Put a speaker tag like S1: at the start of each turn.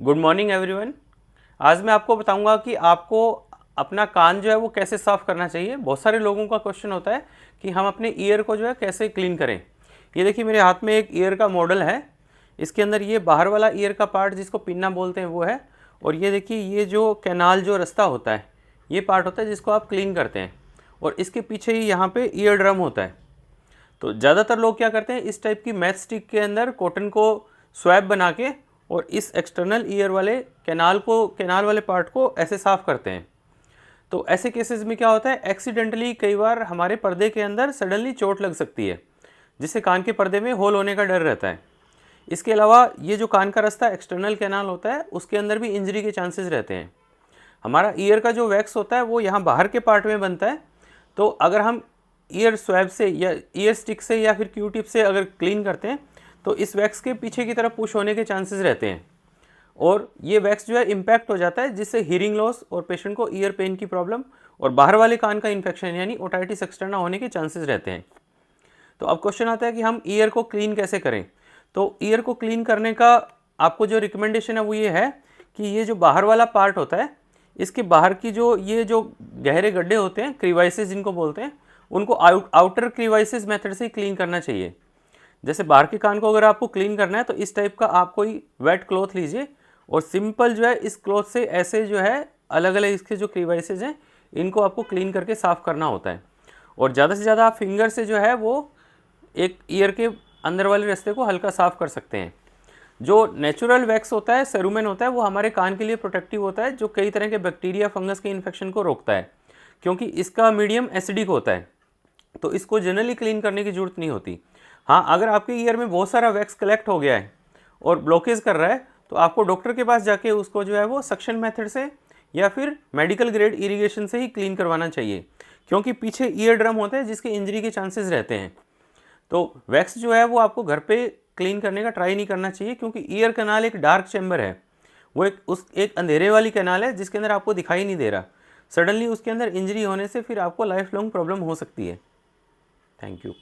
S1: Good morning everyone. आज मैं आपको बताऊंगा कि आपको अपना कान जो है वो कैसे साफ़ करना चाहिए। बहुत सारे लोगों का क्वेश्चन होता है कि हम अपने ईयर को जो है कैसे क्लीन करें। ये देखिए मेरे हाथ में एक ईयर का मॉडल है। इसके अंदर ये बाहर वाला ईयर का पार्ट जिसको पिन्ना बोलते हैं वो है, और ये देखिए ये जो कैनाल जो रास्ता होता है ये पार्ट होता है जिसको आप क्लीन करते हैं, और इसके पीछे ही यहाँ पे ईयर ड्रम होता है। तो ज़्यादातर लोग क्या करते हैं, इस टाइप की मैच स्टिक के अंदर कॉटन को स्वैप बना के और इस एक्सटर्नल ईयर वाले कैनाल वाले पार्ट को ऐसे साफ़ करते हैं। तो ऐसे केसेस में क्या होता है, एक्सीडेंटली कई बार हमारे पर्दे के अंदर सडनली चोट लग सकती है, जिससे कान के पर्दे में होल होने का डर रहता है। इसके अलावा ये जो कान का रास्ता एक्सटर्नल कैनाल होता है उसके अंदर भी इंजरी के चांसेस रहते हैं। हमारा ईयर का जो वैक्स होता है वो यहाँ बाहर के पार्ट में बनता है। तो अगर हम ईयर स्वैब से या ईयर स्टिक से या फिर क्यू टिप से अगर क्लीन करते हैं तो इस वैक्स के पीछे की तरफ पुश होने के चांसेस रहते हैं, और ये वैक्स जो है इम्पैक्ट हो जाता है, जिससे हियरिंग लॉस और पेशेंट को ईयर पेन की प्रॉब्लम और बाहर वाले कान का इन्फेक्शन यानी ओटाइटिस एक्सटर्ना होने के चांसेस रहते हैं। तो अब क्वेश्चन आता है कि हम ईयर को क्लीन कैसे करें। तो ईयर को क्लीन करने का आपको जो रिकमेंडेशन है वो ये है कि ये जो बाहर वाला पार्ट होता है इसके बाहर की ये जो गहरे गड्ढे होते हैं, क्रीवाइसेस जिनको बोलते हैं, उनको आउटर क्रीवाइसेस मेथड से क्लीन करना चाहिए। जैसे बाहर के कान को अगर आपको क्लीन करना है तो इस टाइप का आप कोई वेट क्लॉथ लीजिए और सिंपल जो है इस क्लॉथ से ऐसे जो है अलग अलग इसके जो क्रीवाइसेस हैं इनको आपको क्लीन करके साफ़ करना होता है। और ज़्यादा से ज़्यादा आप फिंगर से जो है वो एक ईयर के अंदर वाले रास्ते को हल्का साफ़ कर सकते हैं। जो नेचुरल वैक्स होता है, सेरुमेन होता है, वो हमारे कान के लिए प्रोटेक्टिव होता है, जो कई तरह के बैक्टीरिया फंगस के इन्फेक्शन को रोकता है, क्योंकि इसका मीडियम एसिडिक होता है। तो इसको जनरली क्लीन करने की ज़रूरत नहीं होती। हाँ, अगर आपके ईयर में बहुत सारा वैक्स कलेक्ट हो गया है और ब्लॉकेज कर रहा है तो आपको डॉक्टर के पास जाके उसको जो है वो सक्शन मेथड से या फिर मेडिकल ग्रेड इरिगेशन से ही क्लीन करवाना चाहिए, क्योंकि पीछे ईयर ड्रम होते हैं जिसके इंजरी के चांसेस रहते हैं। तो वैक्स जो है वो आपको घर पे क्लीन करने का ट्राई नहीं करना चाहिए, क्योंकि ईयर कैनाल एक डार्क चैम्बर है, वो एक अंधेरे वाली कैनाल है जिसके अंदर आपको दिखाई नहीं दे रहा। सडनली उसके अंदर इंजरी होने से फिर आपको लाइफ लॉन्ग प्रॉब्लम हो सकती है। Thank you.